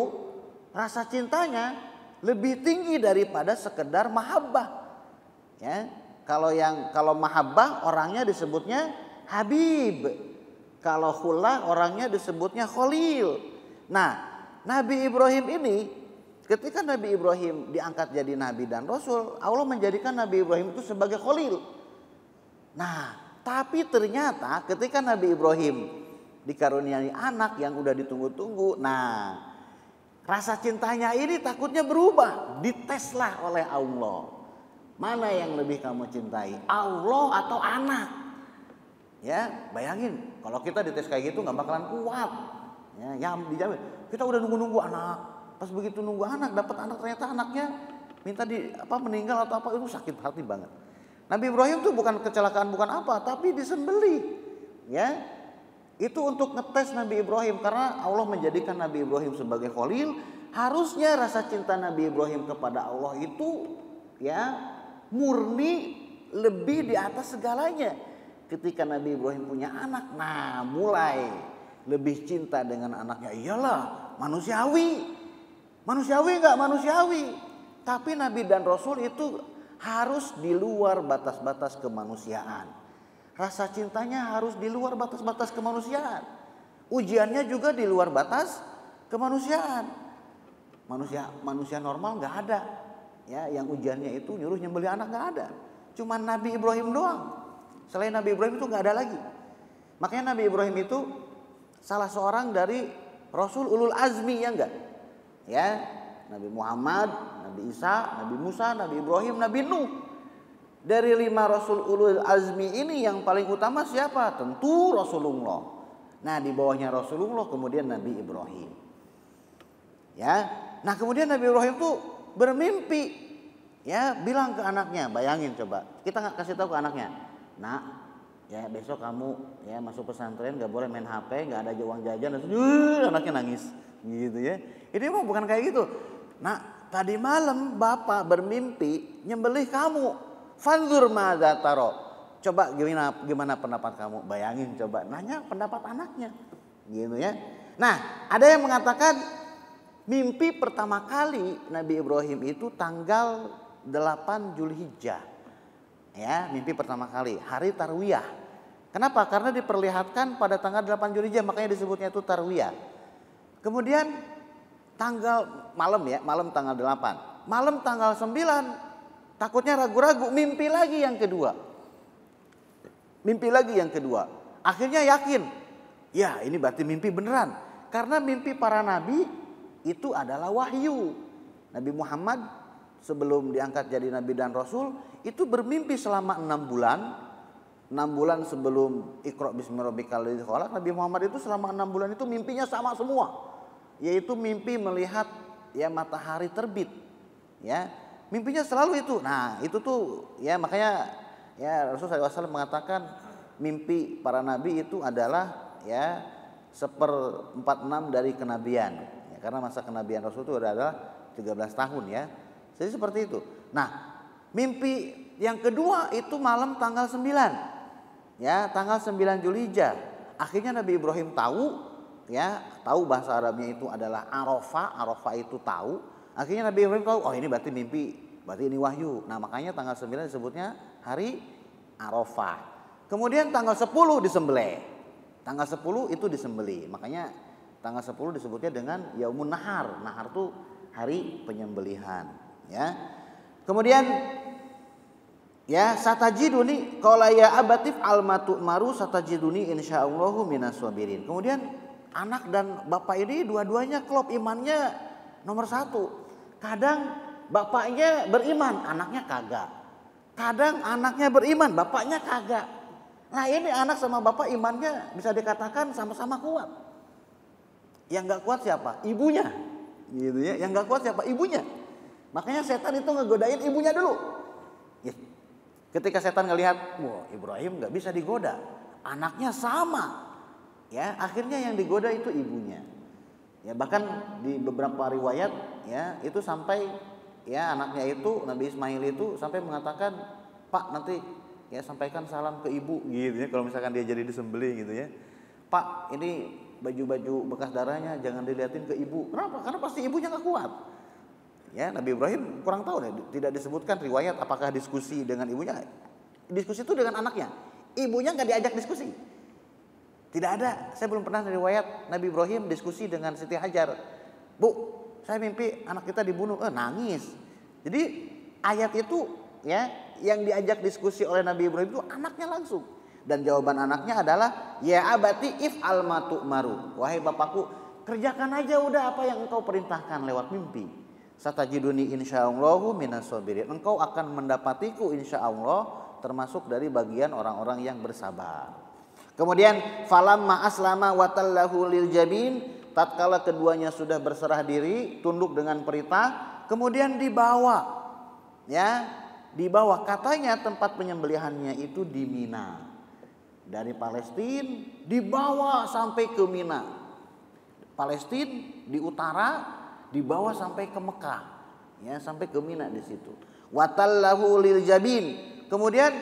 rasa cintanya lebih tinggi daripada sekedar mahabbah. Ya, kalau mahabbah orangnya disebutnya habib. Kalau khullah orangnya disebutnya khalil. Nah, Nabi Ibrahim ini ketika Nabi Ibrahim diangkat jadi nabi dan rasul, Allah menjadikan Nabi Ibrahim itu sebagai khalil. Nah, tapi ternyata ketika Nabi Ibrahim dikaruniai anak yang udah ditunggu-tunggu, nah rasa cintanya ini takutnya berubah. Diteslah oleh Allah. Mana yang lebih kamu cintai, Allah atau anak? Ya, bayangin kalau kita dites kayak gitu nggak bakalan kuat. Ya, dijamin. Kita udah nunggu-nunggu anak. Pas begitu nunggu anak, dapat anak, ternyata anaknya minta meninggal atau apa, itu sakit hati banget. Nabi Ibrahim tuh bukan kecelakaan, bukan apa, tapi disembelih. Ya, itu untuk ngetes Nabi Ibrahim karena Allah menjadikan Nabi Ibrahim sebagai khalil. Harusnya rasa cinta Nabi Ibrahim kepada Allah itu ya murni, lebih di atas segalanya. Ketika Nabi Ibrahim punya anak, nah mulai lebih cinta dengan anaknya. Iyalah manusiawi. Manusiawi enggak manusiawi, tapi Nabi dan Rasul itu harus di luar batas-batas kemanusiaan. Rasa cintanya harus di luar batas-batas kemanusiaan. Ujiannya juga di luar batas kemanusiaan. Manusia normal enggak ada. Ya, yang ujiannya itu nyuruh nyembelih anak enggak ada. Cuma Nabi Ibrahim doang. Selain Nabi Ibrahim itu enggak ada lagi. Makanya Nabi Ibrahim itu salah seorang dari Rasul ulul azmi, ya enggak? Ya, Nabi Muhammad, Nabi Isa, Nabi Musa, Nabi Ibrahim, Nabi Nuh. Dari 5 Rasul ulul azmi ini yang paling utama siapa? Tentu Rasulullah. Nah, di bawahnya Rasulullah kemudian Nabi Ibrahim. Ya, nah kemudian Nabi Ibrahim tuh bermimpi. Ya, bilang ke anaknya, bayangin coba. Kita nggak kasih tahu ke anaknya. Nak, ya besok kamu ya masuk pesantren nggak boleh main HP, nggak ada uang jajan. Anaknya nangis, gitu ya. Ini mah bukan kayak gitu. Nah, tadi malam bapak bermimpi nyembelih kamu. Fanzur madza taro. Coba gimana pendapat kamu? Bayangin coba, nanya pendapat anaknya. Gitu ya. Nah, ada yang mengatakan mimpi pertama kali Nabi Ibrahim itu tanggal 8 Zulhijjah. Ya, mimpi pertama kali, hari Tarwiyah. Kenapa? Karena diperlihatkan pada tanggal 8 Zulhijjah, makanya disebutnya itu Tarwiyah. Kemudian tanggal malam tanggal 8. Malam tanggal 9 takutnya ragu-ragu, mimpi lagi yang kedua. Mimpi lagi yang kedua. Akhirnya yakin, ya ini berarti mimpi beneran. Karena mimpi para nabi itu adalah wahyu. Nabi Muhammad sebelum diangkat jadi nabi dan rasul itu bermimpi selama 6 bulan. 6 bulan sebelum Iqra bismi rabbikal ladzi khalaq, Nabi Muhammad itu selama 6 bulan itu mimpinya sama semua. Yaitu mimpi melihat ya matahari terbit. Ya, mimpinya selalu itu. Nah, itu tuh ya makanya ya Rasulullah SAW mengatakan mimpi para nabi itu adalah ya 1/46 dari kenabian. Ya, karena masa kenabian Rasul itu adalah 13 tahun ya. Jadi seperti itu. Nah, mimpi yang kedua itu malam tanggal 9. Ya, tanggal 9 Zulhijjah. Akhirnya Nabi Ibrahim tahu ya, tahu bahasa Arabnya itu adalah Arafah. Arafah itu tahu. Akhirnya Nabi Ibrahim tahu, oh ini berarti mimpi, berarti ini wahyu. Nah, makanya tanggal 9 disebutnya hari Arafah. Kemudian tanggal 10 disembelih. Tanggal 10 itu disembelih. Makanya tanggal 10 disebutnya dengan Yaumun Nahar. Nahar itu hari penyembelihan, ya. Kemudian ya satajiduni qala ya abatif almatu maru satajiduni insyaallahu minas sabirin. Kemudian anak dan bapak ini dua-duanya klop imannya nomor 1. Kadang bapaknya beriman, anaknya kagak. Kadang anaknya beriman, bapaknya kagak. Nah, ini anak sama bapak imannya bisa dikatakan sama-sama kuat. Yang nggak kuat siapa? Ibunya. Gitu ya. Yang nggak kuat siapa? Ibunya. Makanya setan itu ngegodain ibunya dulu. Ya. Ketika setan ngelihat, wah Ibrahim nggak bisa digoda, anaknya sama, ya akhirnya yang digoda itu ibunya. Ya bahkan di beberapa riwayat, ya itu sampai ya anaknya itu Nabi Ismail itu sampai mengatakan, Pak nanti ya sampaikan salam ke ibu, gitu ya kalau misalkan dia jadi disembelih gitu ya. Pak ini baju-baju bekas darahnya jangan diliatin ke ibu. Kenapa? Karena pasti ibunya nggak kuat. Ya, Nabi Ibrahim kurang tahu deh, tidak disebutkan riwayat apakah diskusi dengan ibunya. Diskusi itu dengan anaknya. Ibunya nggak diajak diskusi. Tidak ada. Saya belum pernah riwayat Nabi Ibrahim diskusi dengan Siti Hajar. Bu, saya mimpi anak kita dibunuh. Nangis. Jadi ayat itu ya yang diajak diskusi oleh Nabi Ibrahim itu anaknya langsung. Dan jawaban anaknya adalah ya abati if almatu maru. Wahai bapakku, kerjakan aja udah apa yang engkau perintahkan lewat mimpi. Satajiduni insyaallahu minas sabirin. Engkau akan mendapatiku insyaallah termasuk dari bagian orang-orang yang bersabar. Kemudian falamma aslama watallahu lil jabin, tatkala keduanya sudah berserah diri, tunduk dengan perintah, kemudian dibawa. Ya, dibawa katanya tempat penyembelihannya itu di Mina. Dari Palestina dibawa sampai ke Mina. Palestina di utara dibawa sampai ke Mekah, ya sampai ke Mina di situ. Watallahu lil jabin. Kemudian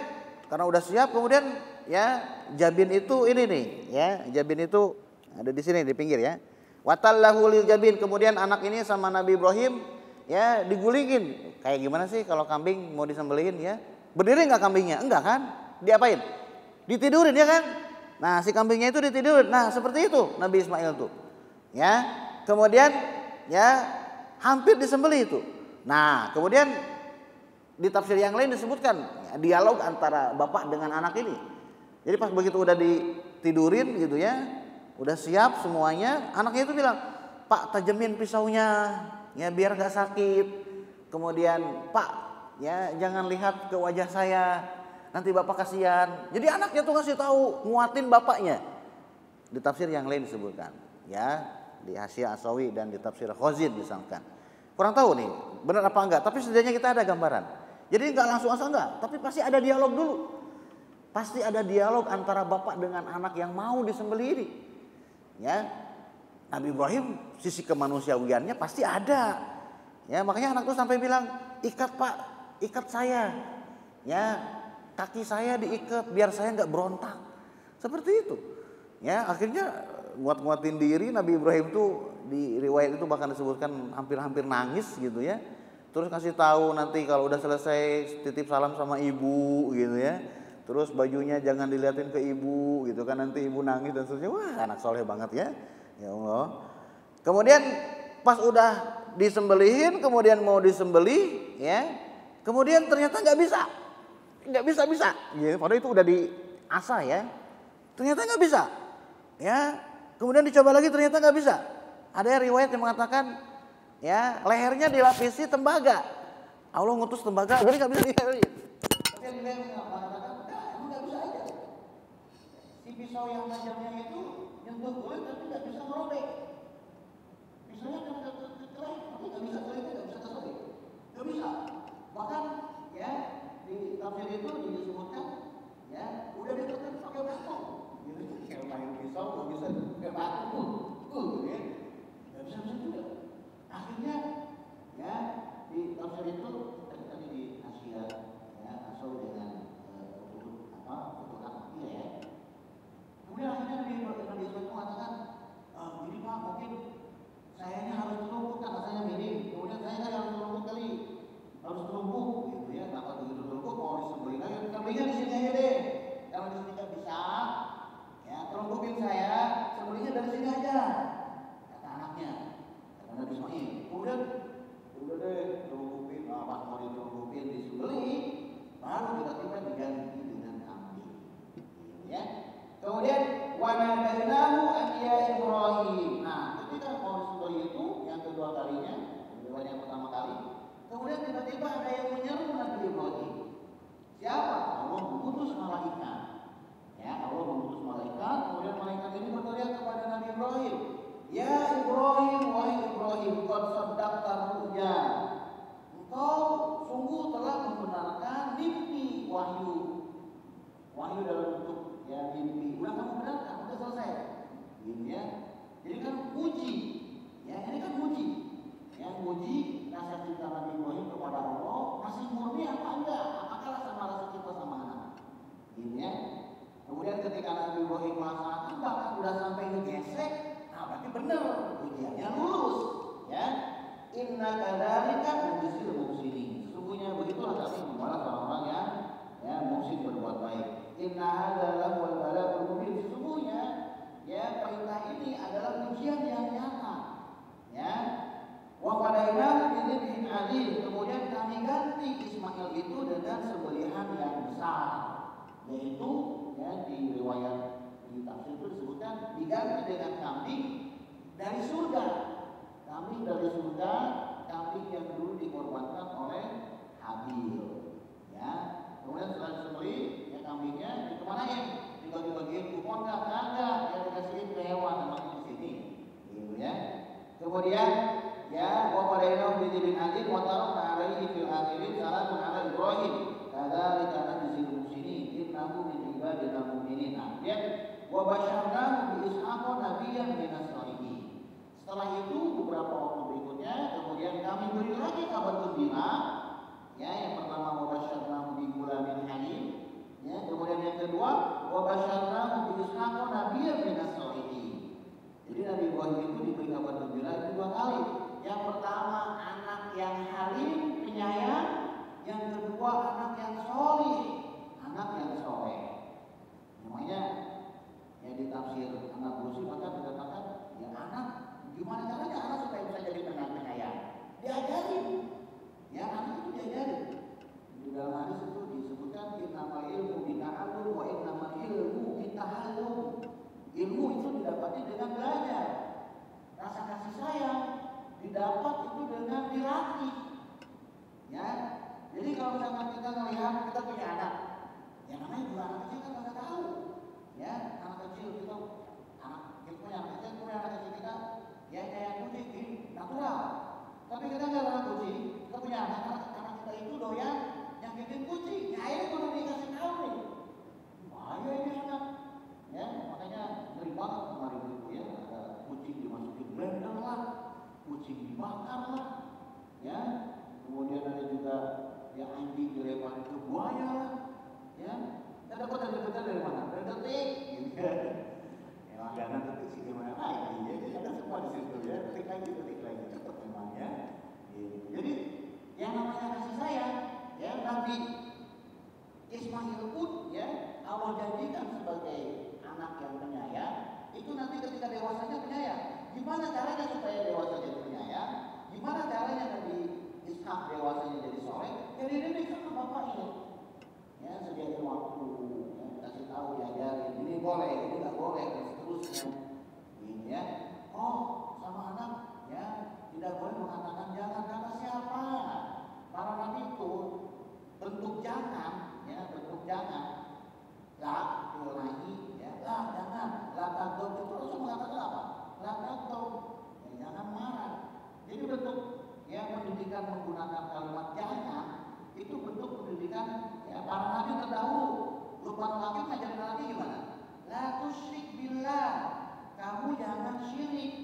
karena udah siap, kemudian ya jabin itu ini nih, ya jabin itu ada di sini di pinggir ya. Watallahu lil jabin. Kemudian anak ini sama Nabi Ibrahim ya digulingin. Kayak gimana sih kalau kambing mau disembelihin ya? Berdiri nggak kambingnya? Enggak kan? Diapain? Ditidurin ya kan? Nah si kambingnya itu ditidurin. Nah seperti itu Nabi Ismail tuh, ya. Kemudian ya hampir disembelih itu. Nah kemudian di tafsir yang lain disebutkan ya, dialog antara bapak dengan anak ini. Jadi pas begitu udah ditidurin gitu ya, udah siap semuanya, anaknya itu bilang, Pak tajemin pisaunya ya biar gak sakit. Kemudian Pak ya jangan lihat ke wajah saya, nanti bapak kasihan. Jadi anaknya tuh ngasih tahu, nguatin bapaknya. Di tafsir yang lain disebutkan ya, di Hasyiah Asawi dan di tafsir Khazin misalkan. Kurang tahu nih benar apa enggak, tapi setidaknya kita ada gambaran. Jadi enggak langsung asal enggak, tapi pasti ada dialog dulu. Pasti ada dialog antara bapak dengan anak yang mau disembelih ini. Ya. Nabi Ibrahim sisi kemanusiawiannya pasti ada. Ya, makanya anak tuh sampai bilang, "Ikat, Pak, ikat saya." Ya, kaki saya diikat biar saya enggak berontak. Seperti itu. Ya, akhirnya nguat-nguatin diri. Nabi Ibrahim tuh di riwayat itu bahkan disebutkan hampir-hampir nangis gitu ya. Terus kasih tahu nanti kalau udah selesai titip salam sama ibu gitu ya. Terus bajunya jangan diliatin ke ibu gitu kan, nanti ibu nangis dan seterusnya. Wah anak soleh banget ya. Ya Allah. Kemudian pas udah disembelihin, kemudian mau disembelih ya. Kemudian ternyata nggak bisa. Ya, padahal itu udah diasah ya. Ternyata nggak bisa. Ya, kemudian dicoba lagi ternyata nggak bisa. Ada riwayat yang mengatakan ya lehernya dilapisi tembaga. Allah ngutus tembaga, jadi nggak bisa dileherin. Tapi yang mengatakan, emang nggak bisa aja. Si pisau yang tajamnya itu nyentuh kulit tapi nggak bisa merobek. Pisaunya kan keren, tapi nggak bisa kulitnya nggak bisa tersobek. Nggak bisa. Bahkan ya di tafsir itu disebutkan ya udah ditekan pakai batu. Gitu, kayak main pisau nggak bisa pakai batu, ya. Nggak bisa juga. Akhirnya ya di tafsir itu tadi di Asia ya asal dengan kebutuhan mati ya. Kemudian akhirnya Nabi Ismail mengatakan ini Pak mungkin sayanya harus terlumpuk kan rasanya miring. Kemudian saya kan harus terlumpuk kali, harus terlumpuk gitu ya. Maka begitu terlumpuk mau disembelih lagi, kambingnya di sini aja deh. Kalau di sini nggak bisa, ya terlumpukin saya, sembelihnya dari sini aja. Kata anaknya, kata Nabi Ismail. Kemudian udah deh terlumpukin, pas mau diterlumpukin disembelih, baru tiba-tiba diganti dengan kambing. Ya. Kemudian wanadainahu an ya Ibrahim. Nah, ketika mau disembelih itu yang kedua kalinya, yang pertama kali. Kemudian tiba-tiba ada yang menyeru Nabi Ibrahim. Siapa? Allah mengutus malaikat. Ya, Allah mengutus malaikat. Kemudian malaikat ini berteriak kepada Nabi Ibrahim. Ya Ibrahim, wahai Ibrahim, qad saddaqta ru'ya. Engkau sungguh telah membenarkan mimpi wahyu. Wahyu dalam bentuk ya mimpi. Udah kamu benarkan, udah selesai. Gitu ya. Jadi kan uji. Ya, ini kan uji. Yang uji rasa cinta Nabi Ibrahim kepada Allah masih murni apa enggak? Apakah rasa cinta sama anak? Gitu ya. Kemudian ketika Nabi Ibrahim melaksanakan bahkan sudah sampai ngegesek, nah berarti benar ujiannya lulus. Ya. Inna kadzalika najzil muhsinin. Sesungguhnya begitulah kami membalas orang-orang yang ya muhsin berbuat baik. Inna hadza lahu al-balagul mubin. Sesungguhnya ya perintah ini adalah ujian yang nyata. Ya. Wa qadaina bidzibhin azim. Kemudian kami ganti Ismail itu dengan sembelihan yang besar. Yaitu ya di riwayat di tafsir itu disebutkan diganti dengan kambing dari surga. Kambing dari surga, kambing yang dulu dikorbankan oleh Habil. Ya. Kemudian setelah disembelih, ya kambingnya dikemanain? Dibagi-bagiin kupon kagak, ya dikasihin ke hewan namanya di sini. Gitu ya. Kemudian ya wa qadaina bidzibhin azim wa tarakna alaihi fil akhirin salamun ala Ibrahim. Kadzalika najzil muhsinin innahu min ibadina mu'minin. Kemudian wa basyarnahu bi ishaqa nabiyyan minas shalihin. Setelah itu beberapa waktu berikutnya kemudian kami beri lagi kabar gembira. Ya, yang pertama wa basyarnahu bi gulamin halim. Ya, kemudian yang kedua wa basyarnahu bi ishaqa nabiyyan minas shalihin. Jadi Nabi Ibrahim itu diberi kabar gembira itu dua kali. Yang pertama anak yang halim, penyayang. Yang kedua anak yang solih, anak yang soleh. Namanya ya di tafsir anak Busi maka dikatakan ya anak gimana caranya anak supaya bisa jadi penyayang? Diajarin, ya anak itu diajarin. Di dalam hadis itu disebutkan innamal ilmu bita'allum wa innamal ilmu bitahallum. Ilmu itu didapati dengan belajar. Rasa kasih sayang didapat itu dengan dilatih. Ya. Jadi kalau misalkan kita melihat kita punya anak, yang namanya juga anak kecil kan nggak tahu. Ya, anak kecil kita punya anak kecil kita, ya kayak kucing ini natural. Tapi kita nggak anak kucing, kita punya anak kita itu doyan yang bikin kucing. Ya ini kalau dikasih tahu nih, bahaya ini anak. Ya, makanya ngeri banget kemarin itu ya, ada kucing dimasukin blender lah, kucing dibakar lah, ya. Kemudian ada juga ya anjing dilempar ke buaya lah, ya. Kita dapat dari mana? Dari detik, gitu kan. Ya, jangan detik sih gimana lagi, ya. Jadi ada semua di situ ya, detik lagi, cepat memang ya. Jadi yang namanya kasih sayang, ya Nabi Ismail pun ya Allah janjikan sebagai anak yang penyayang, itu nanti ketika dewasanya penyayang. Gimana caranya supaya dewasa jadi penyayang? Gimana caranya Nabi Ishak dewasanya jadi soleh, ya dididik sama bapaknya. Ya, sediakan waktu, ya, kasih tahu, diajarin, ini boleh, ini nggak boleh, dan seterusnya. Ini ya, oh sama anak, ya tidak boleh mengatakan jangan, kata siapa? Para nabi itu bentuk jangan, ya bentuk jangan, lah ilahi, ya lah jangan, lah takut itu langsung mengatakan apa? Lah takut, ya, jangan marah. Jadi bentuk ya pendidikan menggunakan kalimat jangan itu bentuk pendidikan ya para nabi terdahulu. Luqman Hakim ngajarin lagi gimana? La tusyrik billah, kamu jangan syirik.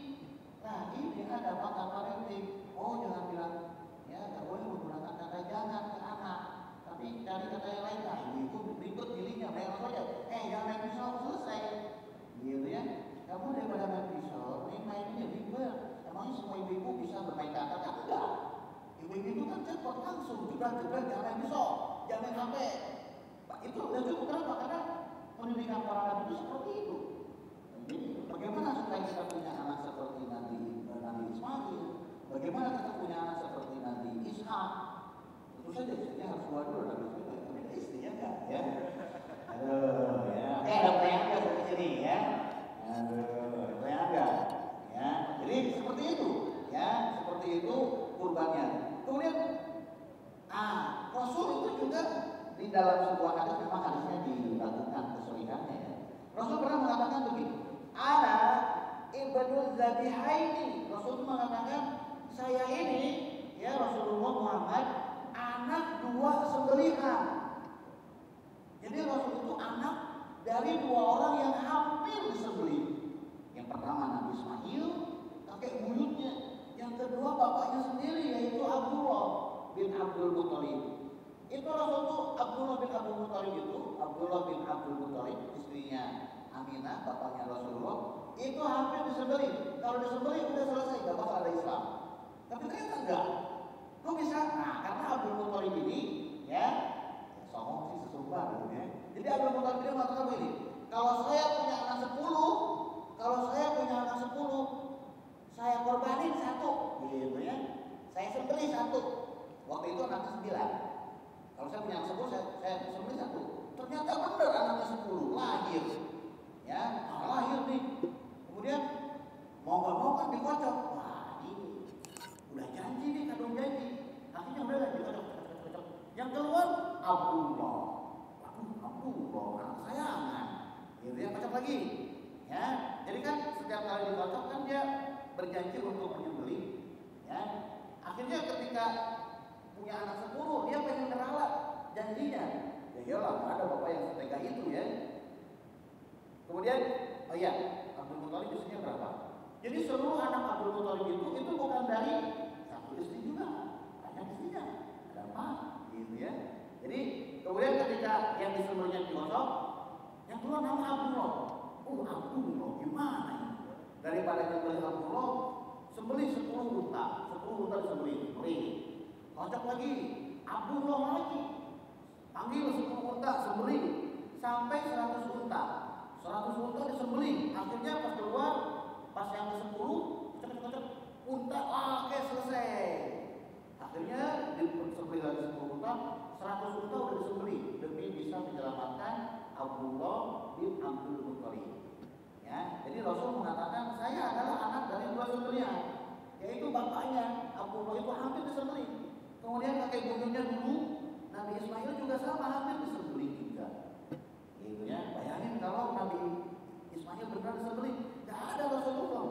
Nah ini ada kata parenting. Oh jangan bilang ya nggak boleh menggunakan kata jangan ke anak, tapi cari kata yang lain. Nah ibu ribet dirinya, main saja. Jangan main pisau, selesai. Gitu ya. Kamu daripada main pisau, main ini ribet. Emangnya semua ibu-ibu bisa bermain kata? Kan enggak. Ibu-ibu itu kan cepat langsung, jebret-jebret, jangan main pisau, jangan main HP. Itu udah cukup. Kenapa? Karena pendidikan para nabi itu seperti itu. Jadi bagaimana supaya kita punya anak seperti Nabi Ismail? Bagaimana kita punya anak seperti Nabi Ishak? Tentu saja istrinya harus dua Nabi Ismail. Beda istrinya enggak ya? Aduh ya. Ada pertanyaan nggak sampai sini ya? Aduh, pertanyaan nggak? Ya, jadi seperti itu, ya, seperti itu kurbannya. Kemudian, Rasul itu juga di dalam sebuah hadis, memang hadisnya dilakukan kesulitannya. Ya. Rasul pernah mengatakan begini, ana ibnu zabihaini. Rasul itu mengatakan, saya ini, ya Rasulullah Muhammad, anak dua sembelihan. Jadi Rasul itu anak dari dua orang yang hampir disembelih. Yang pertama Nabi Ismail, kakek buyutnya. Yang kedua bapaknya sendiri, yaitu Abdullah bin Abdul Muttalib. Itu Rasul itu Abdullah bin Abdul Muttalib itu, Abdullah bin Abdul Muttalib, istrinya Aminah, bapaknya Rasulullah, itu hampir disembelih. Kalau disembelih udah selesai, gak bakal ada Islam. Tapi ternyata enggak. Kok bisa? Nah, karena Abdul Muttalib ini, ya, songong sih sesumbar gitu ya. Jadi Abdul Muttalib ini mengatakan begini, kalau saya punya anak 10, saya korbanin 1, gitu ya. Saya sembelih 1. Waktu itu anaknya 9. Kalau saya punya anak 10, saya sembelih 1. Ternyata benar anaknya 10 lahir, ya, lahir nih. Kemudian mau nggak mau kan dikocok. Wah ini udah janji nih, kadung janji. Akhirnya udah dikocok. Yang keluar Abdullah, anak sayangan, gitu ya, kocok lagi, ya. Jadi kan setiap kali dikocok kan dia berjanji untuk menyembelih, ya. Akhirnya ketika punya anak 10, dia pengen meralat janjinya. Ya iyalah, ada bapak yang setega itu ya. Kemudian, oh iya, Abdul Muttalib istrinya berapa? Jadi seluruh anak Abdul Muttalib itu bukan dari satu istri juga, banyak istrinya, ada 4. Gitu ya. Jadi kemudian ketika yang disembelihnya digosok, yang keluar nama Abdullah. Abdullah gimana ini? Daripada nyembelih Abdullah, sembelih 10 unta. 10 unta disembelih, kocok lagi, Abdullah lagi. Panggil 10 unta, sembelih sampai 100 unta. 100 unta disembelih. Akhirnya pas keluar, pas yang ke-10, kocok unta, kayak selesai. Akhirnya disembelih lagi 10 unta, 100 unta udah disembelih demi bisa menyelamatkan Abdullah bin Abdul Muttalib. Ya, jadi Rasul mengatakan saya adalah anak dari 2 sembelihan, yaitu bapaknya Abdullah itu hampir disembelih. Kemudian kakek buyutnya dulu Nabi Ismail juga sama, hampir disembelih juga. Gitu ya. Bayangin kalau Nabi Ismail benar disembelih, nggak ada Rasulullah.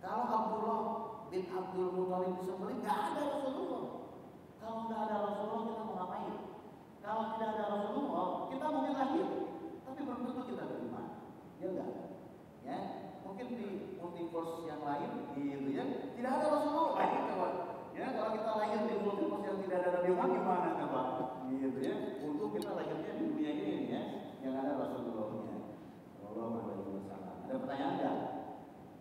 Kalau Abdullah bin Abdul Muttalib disembelih, nggak ada Rasulullah. Kalau nggak ada Rasulullah kita mau ngapain? Kalau tidak ada Rasulullah kita mungkin lahir, tapi belum tentu kita beriman. Ya enggak? Ya, mungkin di multiverse yang lain, gitu ya, tidak ada Rasulullah. Ya, kalau kita lahir di multiverse yang tidak ada Nabi Muhammad gimana coba? Gitu ya. Untuk kita lahirnya di dunia ini ya, yang ada Rasulullahnya. Sallallahu alaihi wasallam. Ada pertanyaan enggak?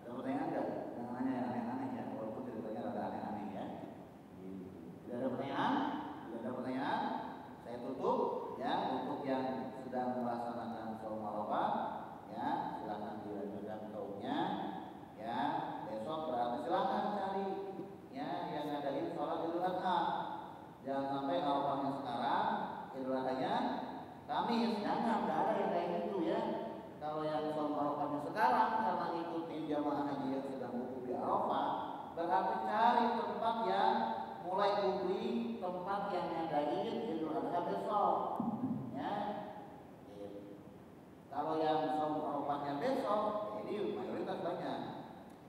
Ada pertanyaan enggak? Jangan nanya yang aneh-aneh ya, walaupun ceritanya ada aneh-aneh ya. Tidak ada pertanyaan? Tidak ada pertanyaan? Saya tutup ya untuk yang sedang melaksanakan saum Arafah ya, silakan dilanjutkan saumnya ya. Besok berarti silakan cari ya yang ngadain sholat Idul Adha. Tapi cari tempat yang mulai booking, tempat yang ngadain Idul Adha besok. Ya. Gitu. Kalau yang saum Arafahnya besok, ini mayoritas banyak.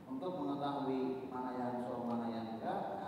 Untuk mengetahui mana yang saum, mana yang enggak,